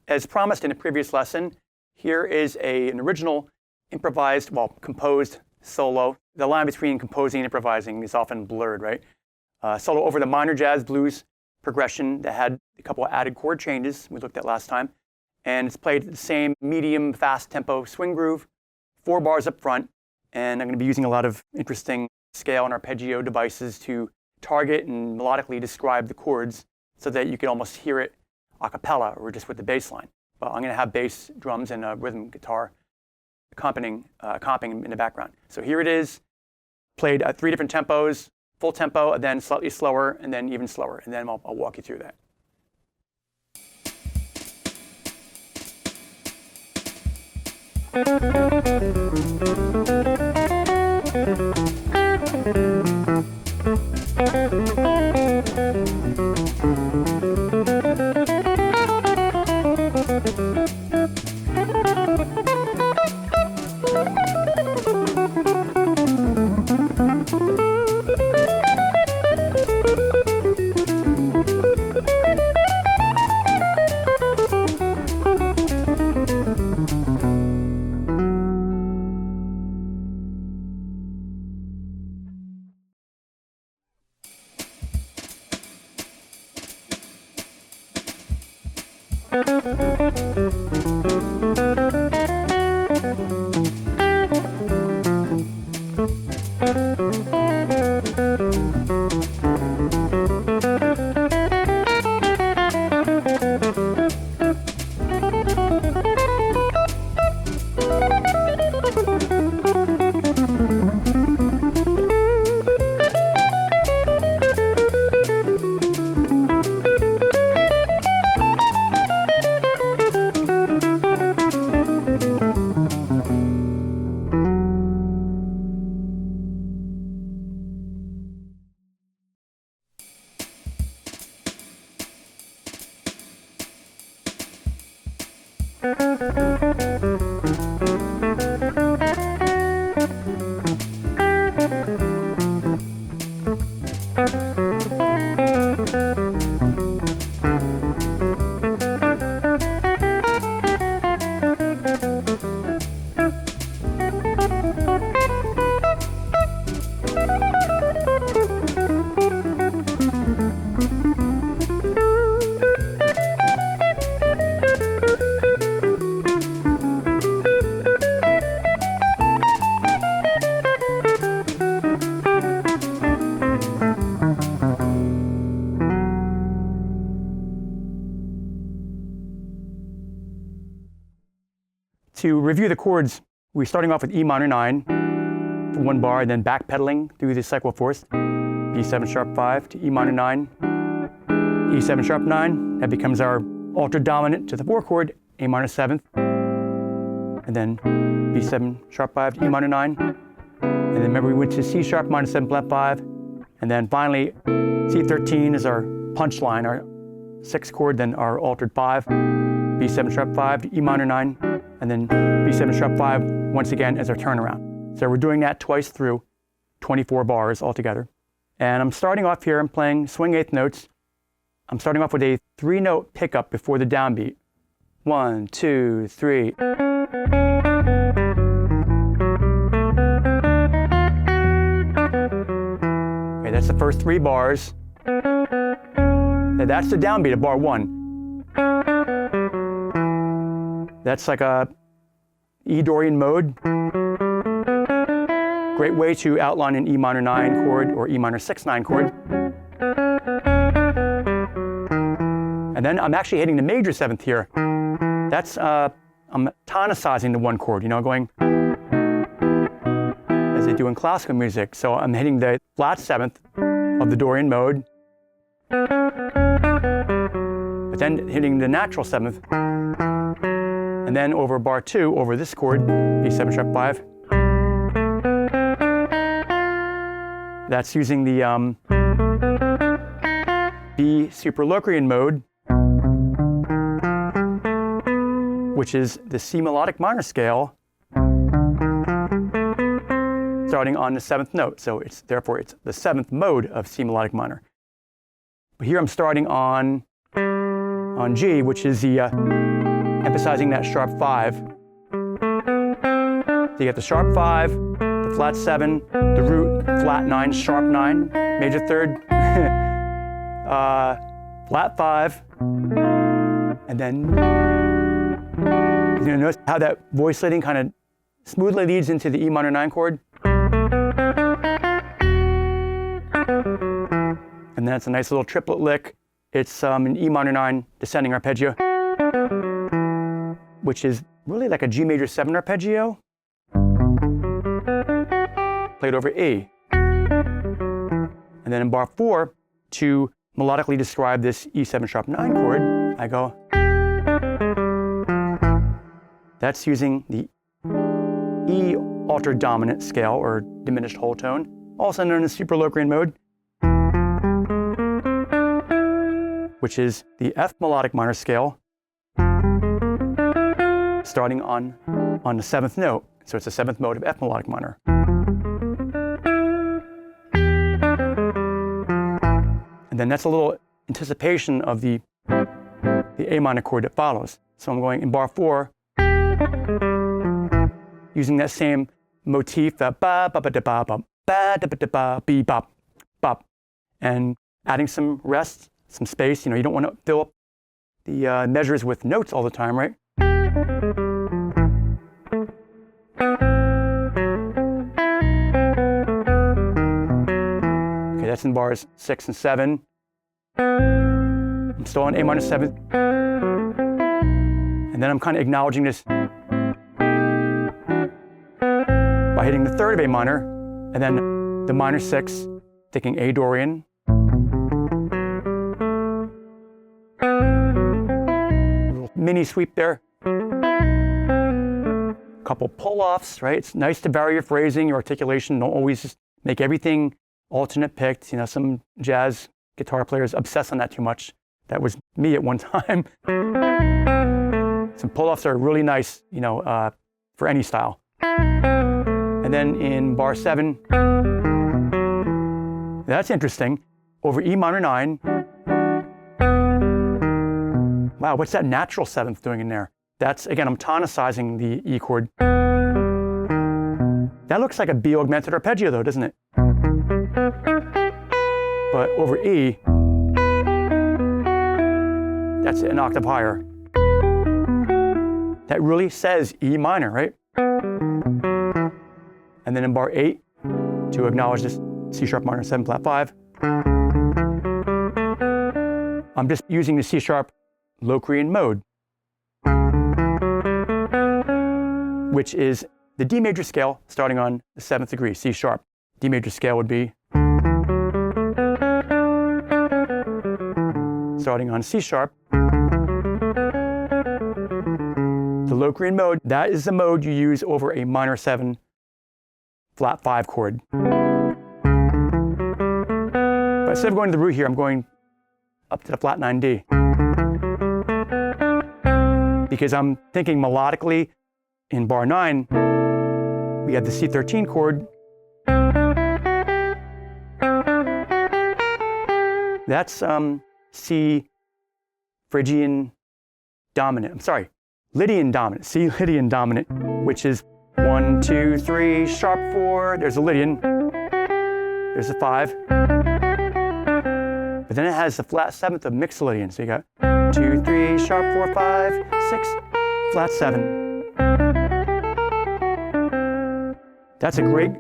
As promised in a previous lesson, here is an original improvised, composed solo. The line between composing and improvising is often blurred, right? Solo over the minor jazz blues progression that had a couple of added chord changes we looked at last time. And it's played the same medium, fast tempo swing groove, 4 bars up front. And I'm going to be using a lot of interesting scale and arpeggio devices to target and melodically describe the chords so that you can almost hear it a cappella or just with the bass line. But I'm going to have bass, drums, and a rhythm guitar accompanying in the background. So here it is, played at 3 different tempos, full tempo, and then slightly slower, and then even slower. And then I'll walk you through that. To review the chords, we're starting off with E minor 9 for 1 bar, and then backpedaling through the cycle fourth, B7 sharp 5 to E minor 9, E7 sharp 9. That becomes our altered dominant to the 4 chord, A minor 7th, and then B7 sharp 5 to E minor 9. And then remember we went to C sharp minor 7 flat 5, and then finally C13 is our punch line, our 6th chord, then our altered 5, B7 sharp 5 to E minor 9. And then B7 sharp 5 once again as our turnaround. So we're doing that twice through, 24 bars altogether. And I'm starting off here, I'm playing swing 8th notes. I'm starting off with a 3-note pickup before the downbeat. 1, 2, 3. Okay, that's the first 3 bars. And that's the downbeat of bar 1. That's like a E Dorian mode. Great way to outline an E minor 9 chord or E minor 6/9 chord. And then I'm actually hitting the major 7th here. That's, I'm tonicizing the 1 chord, going as they do in classical music. So I'm hitting the flat 7th of the Dorian mode, but then hitting the natural 7th. And then over bar 2, over this chord, B7 sharp 5. That's using the B superlocrian mode. which is the C melodic minor scale, starting on the 7th note. So therefore it's the 7th mode of C melodic minor. But here I'm starting on G, which is the emphasizing that sharp 5. So you get the sharp 5, the flat 7, the root, flat 9, sharp 9, major 3rd, flat 5, and then you notice how that voice leading kind of smoothly leads into the E minor 9 chord. And then it's a nice little triplet lick. It's an E minor 9 descending arpeggio, which is really like a G major 7 arpeggio played over E. And then in bar 4, to melodically describe this E7 sharp 9 chord, I go. That's using the E altered dominant scale or diminished whole tone, also known as super Locrian mode, which is the F melodic minor scale, starting on the 7th note. So it's the 7th mode of F melodic minor. And then that's a little anticipation of the A minor chord that follows. So I'm going in bar 4, using that same motif, ba ba ba da ba ba ba da ba da ba be bop bop, and adding some rest, some space. You don't want to fill up the measures with notes all the time, right? Okay, that's in bars 6 and 7. I'm still on A minor 7th. And then I'm kind of acknowledging this by hitting the 3rd of A minor, and then the minor 6, taking A Dorian. A little mini sweep there. Couple pull-offs, right? It's nice to vary your phrasing, your articulation. Don't always just make everything alternate picked. Some jazz guitar players obsess on that too much. That was me at one time. Some pull-offs are really nice, for any style. And then in bar 7, that's interesting. Over E minor 9. Wow, what's that natural 7th doing in there? That's, again, I'm tonicizing the E chord. That looks like a B augmented arpeggio though, doesn't it? But over E, that's an octave higher. That really says E minor, right? And then in bar 8, to acknowledge this C sharp minor 7 flat 5, I'm just using the C sharp Locrian mode, which is the D major scale starting on the 7th degree, C sharp. D major scale would be starting on C sharp. The Locrian mode, that is the mode you use over a minor 7 flat 5 chord. But instead of going to the root here, I'm going up to the flat 9D. Because I'm thinking melodically, in bar 9, we have the C13 chord. That's C Phrygian dominant. Lydian dominant. C Lydian dominant, which is 1, 2, 3, sharp 4. There's a Lydian. There's a 5. But then it has the flat 7th of mixed Lydian. So you got 2, 3, sharp 4, 5, 6, flat 7. That's a great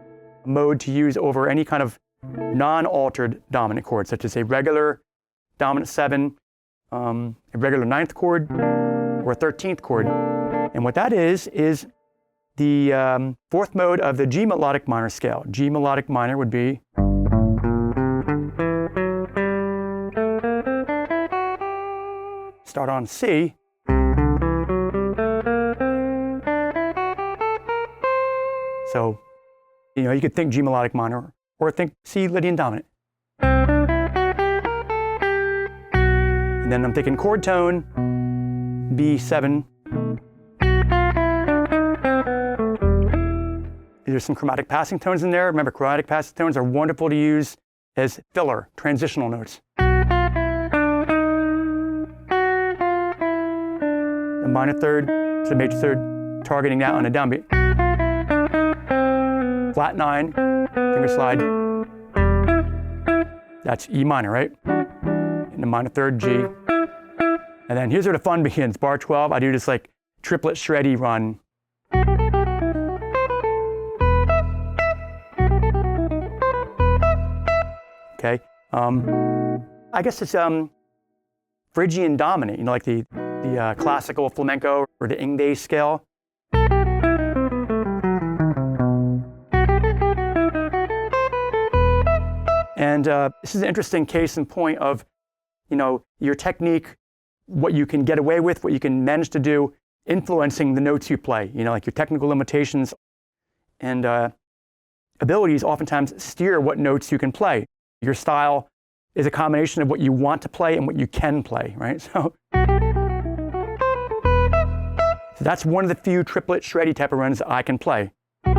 mode to use over any kind of non-altered dominant chord, such as a regular dominant 7, a regular 9th chord, or a 13th chord. And what that is the 4th mode of the G melodic minor scale. G melodic minor would be start on C, so you could think G melodic minor or think C Lydian dominant. And then I'm thinking chord tone, B7, There's some chromatic passing tones in there. Remember, chromatic passing tones are wonderful to use as filler, transitional notes. A minor third to the major third, targeting that on a downbeat. Flat 9, finger slide. That's E minor, right? In the minor third, G. And then here's where the fun begins. Bar 12, I do this like triplet shreddy run. Okay, I guess it's Phrygian dominant, you know, like the classical flamenco or the Ingde scale. And this is an interesting case in point of, you know, your technique, what you can get away with, what you can manage to do, influencing the notes you play. You know, like your technical limitations and abilities oftentimes steer what notes you can play. Your style is a combination of what you want to play and what you can play, right? So that's one of the few triplet shreddy type of runs I can play. And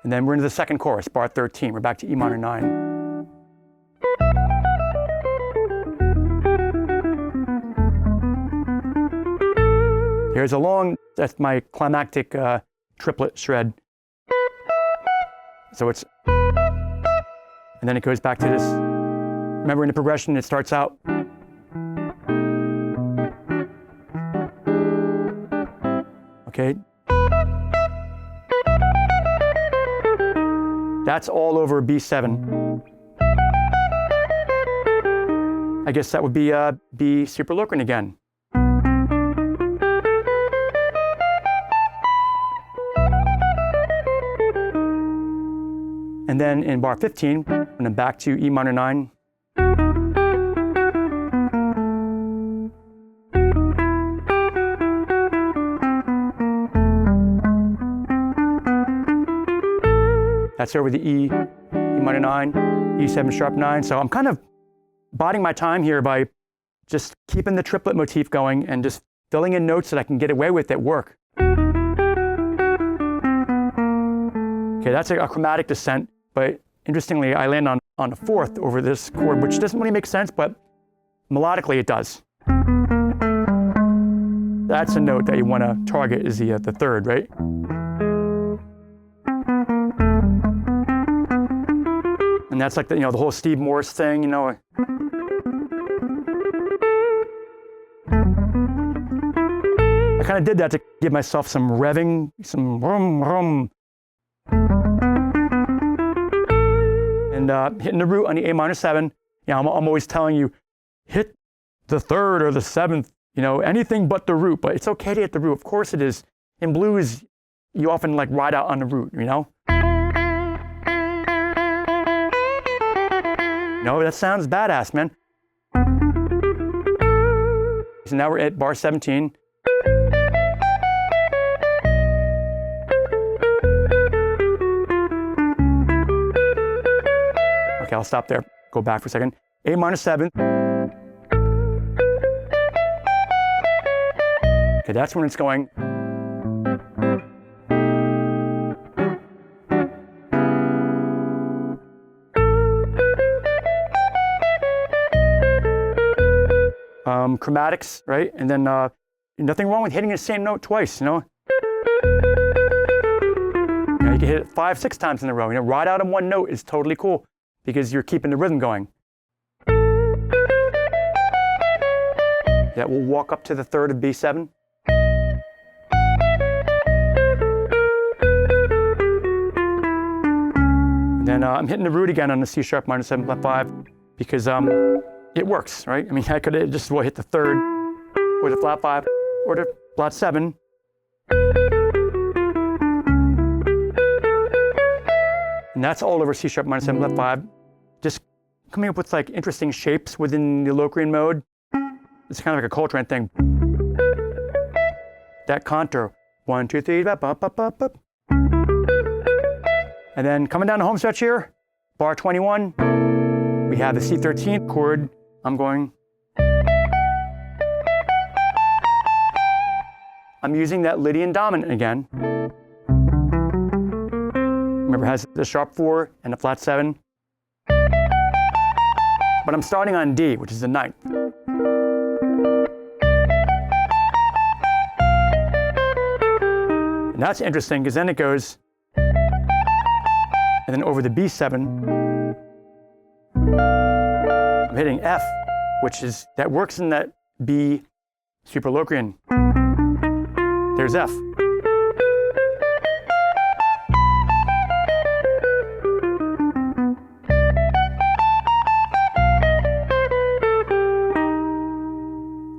then we're into the second chorus, bar 13. We're back to E minor 9. Here's a long, that's my climactic triplet shred. So it's, and then it goes back to this. Remember in the progression, it starts out. Okay. That's all over B7. I guess that would be B superloquent again. And then in bar 15, and then back to E minor 9. That's over the E minor 9, E7 sharp 9. So I'm kind of biding my time here by just keeping the triplet motif going and just filling in notes that I can get away with that work. Okay, that's a chromatic descent, but interestingly, I land on a fourth over this chord, which doesn't really make sense, but melodically it does. That's a note that you want to target is the third, right? And that's like the, you know, the whole Steve Morse thing, you know. I kind of did that to give myself some revving, some rum rum. And hitting the root on the A minor 7, you know, I'm always telling you, hit the third or the seventh, you know, anything but the root, but it's okay to hit the root. Of course it is. In blues, you often like ride out on the root, you know? No, that sounds badass, man. So now we're at bar 17. Okay, I'll stop there. Go back for a second. A minor 7. Okay, that's when it's going. Chromatics, right? And then nothing wrong with hitting the same note twice, you know? You know, you can hit it 5, 6 times in a row. You know, ride out on one note is totally cool because you're keeping the rhythm going. Yeah, we'll walk up to the third of B7. And then I'm hitting the root again on the C sharp minor 7 flat 5 because it works, right? I mean, I could just well hit the third or the flat 5 or the flat 7. And that's all over C sharp minor 7 flat 5. Just coming up with like interesting shapes within the Locrian mode. It's kind of like a Coltrane thing. That contour, 1, 2, 3, up, up, up, up, up. And then coming down the home stretch here, bar 21, we have the C13 chord. I'm I'm using that Lydian dominant again. Remember, it has the sharp 4 and the flat 7. But I'm starting on D, which is the 9th. And that's interesting because then it goes, and then over the B7, I'm hitting F, which is, that works in that B superlocrian. There's F.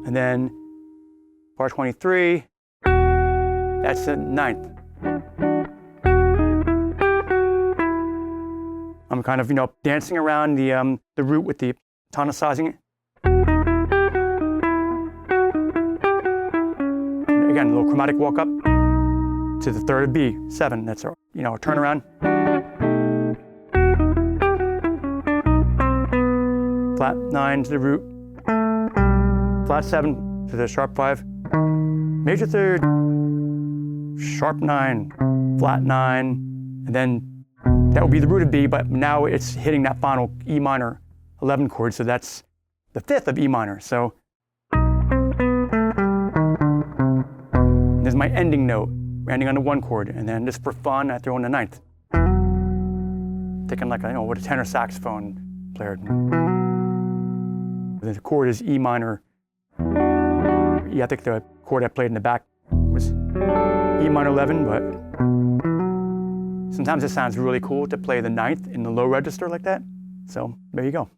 And then bar 23, that's the 9th. I'm kind of, dancing around the root with the tonicizing it. And again, a little chromatic walk up to the 3rd of B7. That's a, a turnaround. Flat 9 to the root. Flat 7 to the sharp 5. Major 3rd, sharp 9, flat 9, and then that will be the root of B, but now it's hitting that final E minor 11 chord, so that's the 5th of E minor. So there's my ending note. We're ending on the 1 chord, and then just for fun, I throw in the 9th. Thinking like what a tenor saxophone player. The chord is E minor. Yeah, I think the chord I played in the back was E minor 11, but sometimes it sounds really cool to play the 9th in the low register like that. So there you go.